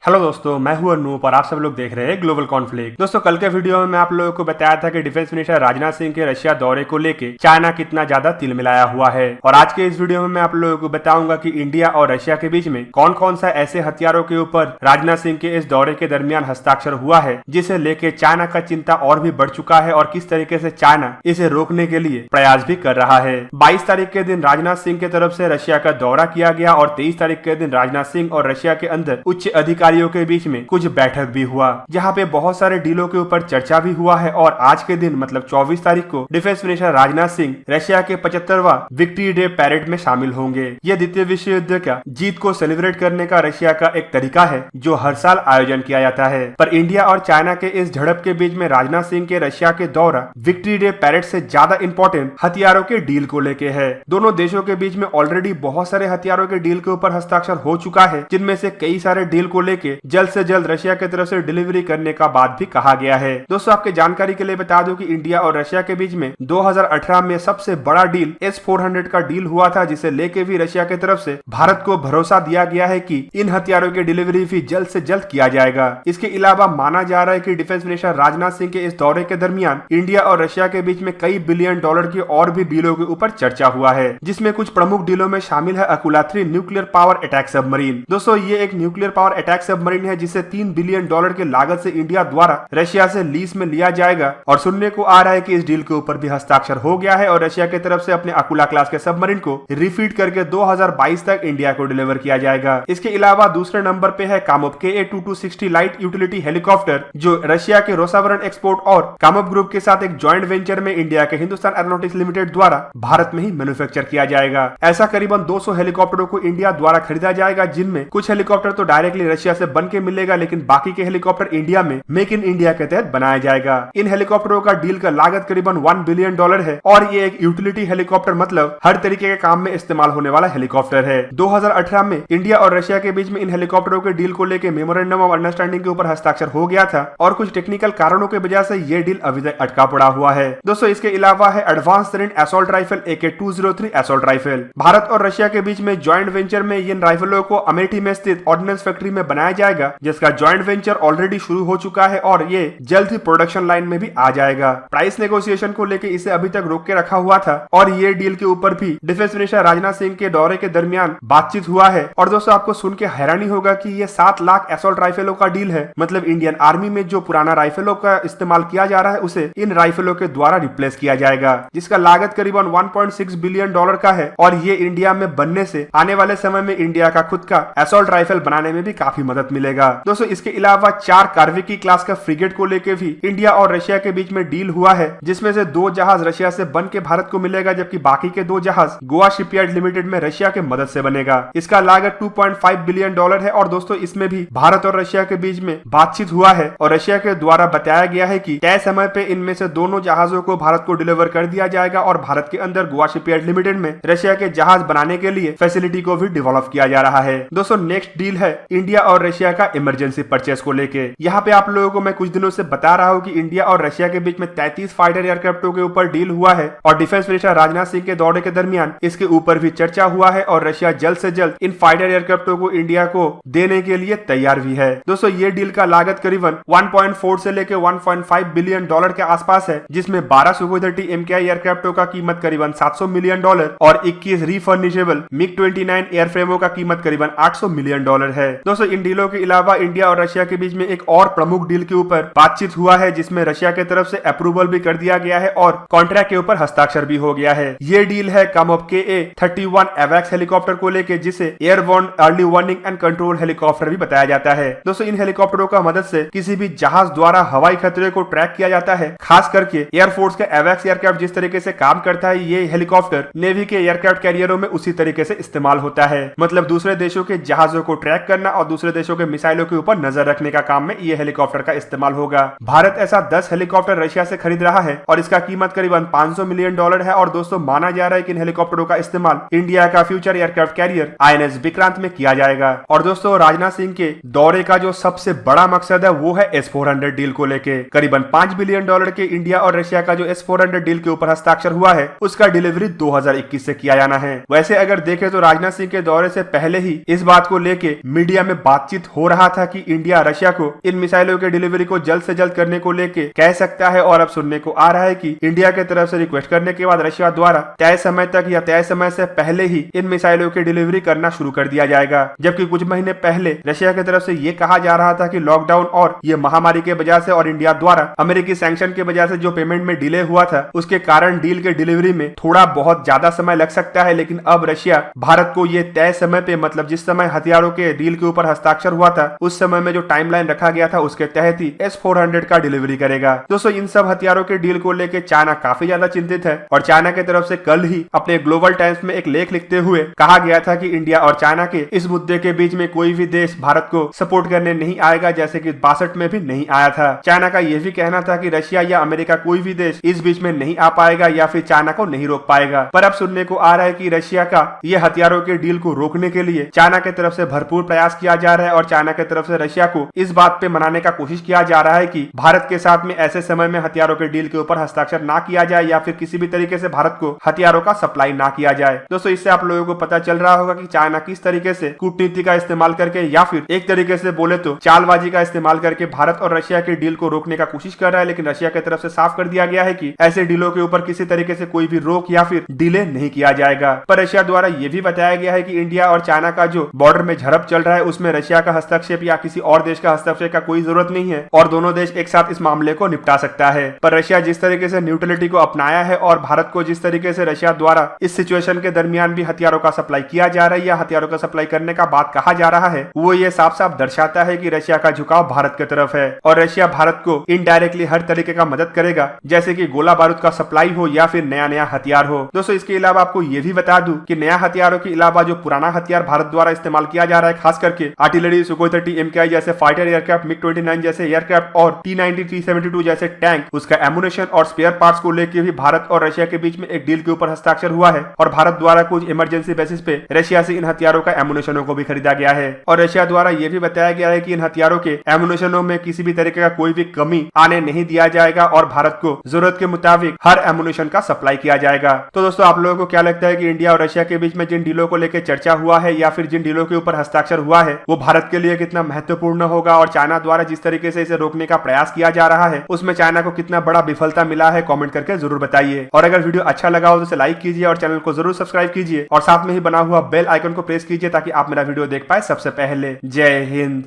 Hello दोस्तों, मैं हूं अनूप और आप सब लोग देख रहे हैं ग्लोबल कॉन्फ्लिक्ट। दोस्तों, कल के वीडियो में मैं आप लोगों को बताया था कि डिफेंस मिनिस्टर राजनाथ सिंह के रशिया दौरे को लेके चाइना कितना ज्यादा तिल मिलाया हुआ है। और आज के इस वीडियो में मैं आप लोगों को बताऊंगा कि इंडिया और रशिया के बीच में कौन कौन सा ऐसे हथियारों के ऊपर राजनाथ सिंह के इस दौरे के दरमियान हस्ताक्षर हुआ है जिसे लेके चाइना का चिंता और भी बढ़ चुका है और किस तरीके से चाइना इसे रोकने के लिए प्रयास भी कर रहा है। 22 तारीख के दिन राजनाथ सिंह की तरफ से रशिया का दौरा किया गया और 23 तारीख के दिन राजनाथ सिंह और रशिया के अंदर उच्च अधिकारियों के बीच में कुछ बैठक भी हुआ, जहां पे बहुत सारे डीलों के ऊपर चर्चा भी हुआ है। और आज के दिन मतलब 24 तारीख को defence minister Rajnath Singh Russia के 75वां विक्ट्री डे पैरेड में शामिल होंगे। यह द्वितीय विश्व युद्ध का जीत को सेलिब्रेट करने का रशिया का एक तरीका है जो हर साल आयोजन किया जाता है। पर इंडिया और चाइना के इस झड़प के बीच में राजनाथ सिंह के रशिया के दौरा विक्ट्री डे पैरेड से ज्यादा इंपॉर्टेंट हथियारों के डील को लेके है। दोनों देशों के बीच में ऑलरेडी बहुत सारे हथियारों के डील के ऊपर हस्ताक्षर हो चुका है, जिनमें से कई सारे डील को लेके जल्द से जल्द रशिया की तरफ से डिलीवरी करने का बात भी कहा गया है। दोस्तों, आपके जानकारी के लिए बता दूं कि इंडिया और रशिया के बीच में 2018 में सबसे बड़ा डील S-400 का डील हुआ था, जिसे लेके भी रशिया की तरफ से भारत को भरोसा दिया गया है कि इन हथियारों की डिलीवरी भी जल्द से जल्द किया जाएगा। इसके अलावा माना जा रहा है कि डिफेंस मिनिस्टर राजनाथ सिंह के इस दौरे के दरमियान इंडिया और रशिया के बीच में कई बिलियन डॉलर की और भी डीलों के ऊपर चर्चा हुआ है, जिसमें कुछ प्रमुख डीलों में शामिल है Akula 3 nuclear power attack submarine. दोस्तों, ये एक न्यूक्लियर पावर अटैक सबमरीन है जिसे 3 बिलियन डॉलर की लागत से इंडिया द्वारा रशिया से लीज में लिया जाएगा। और सुनने को आ रहा है कि इस डील के ऊपर भी हस्ताक्षर हो गया है और रशिया की तरफ से अपने अकुला क्लास के सबमरीन को रिफीट करके 2022 तक इंडिया को डिलीवर किया जाएगा। इसके अलावा दूसरे नंबर पे है Kamov KA-2260 light utility helicopter, जो रशिया के रोसावरण एक्सपोर्ट और कामोव ग्रुप के साथ एक ज्वाइंट वेंचर में इंडिया के हिंदुस्तान एरोनॉटिक्स लिमिटेड द्वारा भारत में ही मैन्युफैक्चर किया जाएगा। ऐसा करीबन 200 हेलीकॉप्टरों को इंडिया द्वारा खरीदा जाएगा, जिनमें कुछ हेलीकॉप्टर तो डायरेक्टली रशिया से बन के मिलेगा, लेकिन बाकी के हेलीकॉप्टर इंडिया में मेक इन इंडिया के तहत बनाया जाएगा। इन हेलीकॉप्टरों का डील का लागत करीबन $1 बिलियन है और ये एक यूटिलिटी हेलीकॉप्टर मतलब हर तरीके के काम में इस्तेमाल होने वाला हेलीकॉप्टर है। 2018 में इंडिया और रशिया के बीच में इन हेलीकॉप्टरों के डील को लेकर मेमोरेंडम ऑफ अंडरस्टैंडिंग के ऊपर हस्ताक्षर हो गया था और कुछ टेक्निकल कारणों की वजह से ये डील अभी तक अटका पड़ा हुआ है। दोस्तों, इसके अलावा है advance terrain assault rifle AK-203 assault rifle. Bharat और रशिया के बीच में ज्वाइंट वेंचर में इन राइफलों को अमेठी में स्थित ऑर्डिनेंस फैक्ट्री में बनाया जाएगा, जिसका ज्वाइंट वेंचर ऑलरेडी शुरू हो चुका है और ये जल्द ही प्रोडक्शन लाइन में भी आ जाएगा। प्राइस नेगोशिएशन को लेकर इसे अभी तक रोक के रखा हुआ था और ये डील के ऊपर भी डिफेंस मिनिस्टर राजनाथ सिंह के दौरे के दरमियान बातचीत हुआ है। और दोस्तों, आपको सुन के हैरानी होगा कि ये 7 लाख असॉल्ट राइफलों का डील है। मतलब इंडियन आर्मी में जो पुराना राइफलों का इस्तेमाल किया जा रहा है उसे इन राइफलों के द्वारा रिप्लेस किया जाएगा, जिसका लागत करीबन $1.6 बिलियन का है। और ये इंडिया में बनने से आने वाले समय में इंडिया का खुद का असॉल्ट राइफल बनाने में भी काफी मदद मिलेगा। दोस्तों, इसके अलावा 4 कार्विकी क्लास का फ्रिगेट को लेकर भी इंडिया और रशिया के बीच में डील हुआ है, जिसमें से 2 जहाज रशिया से बन के भारत को मिलेगा, जबकि बाकी के 2 जहाज गोवा शिपयार्ड लिमिटेड में रशिया के मदद से बनेगा। इसका लागत $2.5 बिलियन है। और दोस्तों, इसमें भी भारत और रशिया के बीच में बातचीत हुआ है और रशिया के द्वारा बताया गया है कि तय समय पे इनमें से दोनों जहाजों को भारत को डिलीवर कर दिया जाएगा और भारत के अंदर गोवा शिपयार्ड लिमिटेड में रशिया के जहाज बनाने के लिए फैसिलिटी को भी डेवलप किया जा रहा है। दोस्तों, नेक्स्ट डील है इंडिया और रशिया का इमरजेंसी परचेस को लेके। यहाँ पे आप लोगों को मैं कुछ दिनों से बता रहा हूँ कि इंडिया और रशिया के बीच में 33 फाइटर एयरक्राफ्टों के ऊपर डील हुआ है और डिफेंस मिनिस्टर राजनाथ सिंह के दौरे के दरमियान इसके ऊपर भी चर्चा हुआ है और रशिया जल्द से जल्द इन फाइटर एयरक्राफ्टों को इंडिया को देने के लिए तैयार भी है। दोस्तों, ये डील का लागत करीबन 1.4 से लेकर $1.5 बिलियन के आसपास है, जिसमें 12 सुखोई 30 MKI एयरक्राफ्टों का कीमत करीबन $700 मिलियन और 21 रीफर्निशेबल MiG-29 एयरफ्रेमों का कीमत करीबन $800 मिलियन है। दोस्तों, इन डीलों के अलावा इंडिया और रशिया के बीच में एक और प्रमुख डील के ऊपर बातचीत हुआ है, जिसमें रशिया की तरफ से अप्रूवल भी कर दिया गया है और कॉन्ट्रैक्ट के ऊपर हस्ताक्षर भी हो गया है। ये डील है कामोव KA-31 AWACS हेलीकॉप्टर को लेकर, जिसे airborne early warning and control helicopter भी बताया जाता है। दोस्तों, इन हेलीकॉप्टरों का मदद से किसी भी जहाज द्वारा हवाई खतरे को ट्रैक किया जाता है। खास करके एयरफोर्स के AWACS एयरक्राफ्ट जिस तरीके से काम करता है, ये हेलीकॉप्टर नेवी के एयरक्राफ्ट कैरियरों में उसी तरीके से इस्तेमाल होता है। मतलब दूसरे देशों के जहाजों को ट्रैक करना और दूसरे देशों के मिसाइलों के ऊपर नजर रखने का काम में ये हेलीकॉप्टर का इस्तेमाल होगा। भारत ऐसा 10 हेलीकॉप्टर रशिया से खरीद रहा है और इसका कीमत करीबन $500 मिलियन है। और दोस्तों, माना जा रहा है कि इन हेलीकॉप्टरों का इस्तेमाल इंडिया का future aircraft carrier INS Vikrant में किया जाएगा। और दोस्तों, राजनाथ सिंह के दौरे का जो सबसे बड़ा मकसद है वो है S-400 डील को लेके। करीबन $5 बिलियन के इंडिया और रशिया का जो S-400 डील के ऊपर हस्ताक्षर हुआ है, उसका डिलीवरी 2021 से किया जाना है। वैसे अगर देखें तो राजनाथ सिंह के दौरे से पहले ही इस बात को लेके मीडिया में बातचीत बातचीत हो रहा था कि इंडिया रशिया को इन मिसाइलों के डिलीवरी को जल्द से जल्द करने को लेके कह सकता है, और अब सुनने को आ रहा है कि इंडिया की तरफ से रिक्वेस्ट करने के बाद रशिया द्वारा तय समय तक या तय समय से पहले ही इन मिसाइलों की डिलीवरी करना शुरू कर दिया जाएगा। जबकि कुछ महीने पहले रशिया की तरफ से ये कहा जा रहा था कि लॉकडाउन और ये महामारी के वजह से और इंडिया द्वारा अमेरिकी सैंक्शन की वजह से जो पेमेंट में डिले हुआ था उसके कारण डील के डिलीवरी में थोड़ा बहुत ज्यादा समय लग सकता है। लेकिन अब रशिया भारत को ये तय समय पे, मतलब जिस समय हथियारों के डील के ऊपर हस्ताक्षर हुआ था उस समय में जो टाइमलाइन रखा गया था उसके तहत ही S-400 का डिलीवरी करेगा। दोस्तों इन सब हथियारों के डील को लेकर चाइना काफी ज्यादा चिंतित है और चाइना की तरफ से कल ही अपने ग्लोबल टाइम्स में एक लेख लिखते हुए कहा गया था कि इंडिया और चाइना के इस मुद्दे के बीच में कोई भी देश भारत को सपोर्ट करने नहीं आएगा, जैसे कि 62 में भी नहीं आया था। चाइना का यह भी कहना था कि रशिया या अमेरिका कोई भी देश इस बीच में नहीं आ पाएगा या फिर चाइना को नहीं रोक पाएगा। पर अब सुनने को आ रहा है कि रशिया का यह हथियारों के डील को रोकने के लिए चाइना की तरफ से भरपूर प्रयास किया जा रहा है और चाइना की तरफ से रशिया को इस बात पे मनाने का कोशिश किया जा रहा है कि भारत के साथ में ऐसे समय में हथियारों के डील के ऊपर हस्ताक्षर ना किया जाए या फिर किसी भी तरीके से भारत को हथियारों का सप्लाई ना किया जाए। दोस्तों इससे आप लोगों को पता चल रहा होगा कि चाइना किस तरीके से कूटनीति का इस्तेमाल करके या फिर एक तरीके से बोले तो चालबाजी का इस्तेमाल करके भारत और रशिया के डील को रोकने का कोशिश कर रहा है। लेकिन रशिया की तरफ से साफ कर दिया गया है कि ऐसे डीलों के ऊपर किसी तरीके से कोई भी रोक या फिर डिले नहीं किया जाएगा। पर रशिया द्वारा यह भी बताया गया है कि इंडिया और चाइना का जो बॉर्डर में झड़प चल रहा है उसमें रशिया का हस्तक्षेप या किसी और देश का हस्तक्षेप का कोई जरूरत नहीं है और दोनों देश एक साथ इस मामले को निपटा सकता है। पर रशिया जिस तरीके से न्यूट्रलिटी को अपनाया है और भारत को जिस तरीके से रशिया द्वारा इस सिचुएशन के दरमियान भी हथियारों का सप्लाई किया जा रहा है या हथियारों का सप्लाई करने का बात कहा जा रहा है, वो ये साफ साफ दर्शाता है कि रशिया का झुकाव भारत की तरफ है और रशिया भारत को इनडायरेक्टली हर तरीके का मदद करेगा, जैसे कि गोला बारूद का सप्लाई हो या फिर नया नया हथियार हो। दोस्तों इसके अलावा आपको ये भी बता दूं कि नया हथियारों के अलावा जो पुराना हथियार भारत द्वारा इस्तेमाल किया जा रहा है, खास करके आर्टिलरी, सुखोई 30 MKI जैसे फाइटर एयरक्राफ्ट, MiG-29 जैसे एयरक्राफ्ट और T-90 T-72 जैसे टैंक, उसका एमुनेशन और स्पेयर पार्ट्स को लेकर भी भारत और रशिया के बीच में एक डील के ऊपर हस्ताक्षर हुआ है और भारत द्वारा कुछ इमरजेंसी बेसिस पे रशिया से इन हथियारों का एमुनेशनों को भी खरीदा गया है। और रशिया द्वारा यह भी बताया गया है कि इन हथियारों के एमुनेशनों में किसी भी तरीके का कोई भी कमी आने नहीं दिया जाएगा और भारत को जरूरत के मुताबिक हर एमुनेशन का सप्लाई किया जाएगा। तो दोस्तों आप लोगों को क्या लगता है कि इंडिया और रशिया के बीच में जिन डीलों को लेकर चर्चा हुआ है या फिर जिन डीलों के ऊपर हस्ताक्षर हुआ है वो भारत के लिए कितना महत्वपूर्ण होगा और चाइना द्वारा जिस तरीके से इसे रोकने का प्रयास किया जा रहा है उसमें चाइना को कितना बड़ा विफलता मिला है, कमेंट करके जरूर बताइए। और अगर वीडियो अच्छा लगा हो तो इसे लाइक कीजिए और चैनल को जरूर सब्सक्राइब कीजिए और साथ में ही बना हुआ बेल आइकन को प्रेस कीजिए ताकि आप मेरा वीडियो देख पाए सबसे पहले। जय हिंद।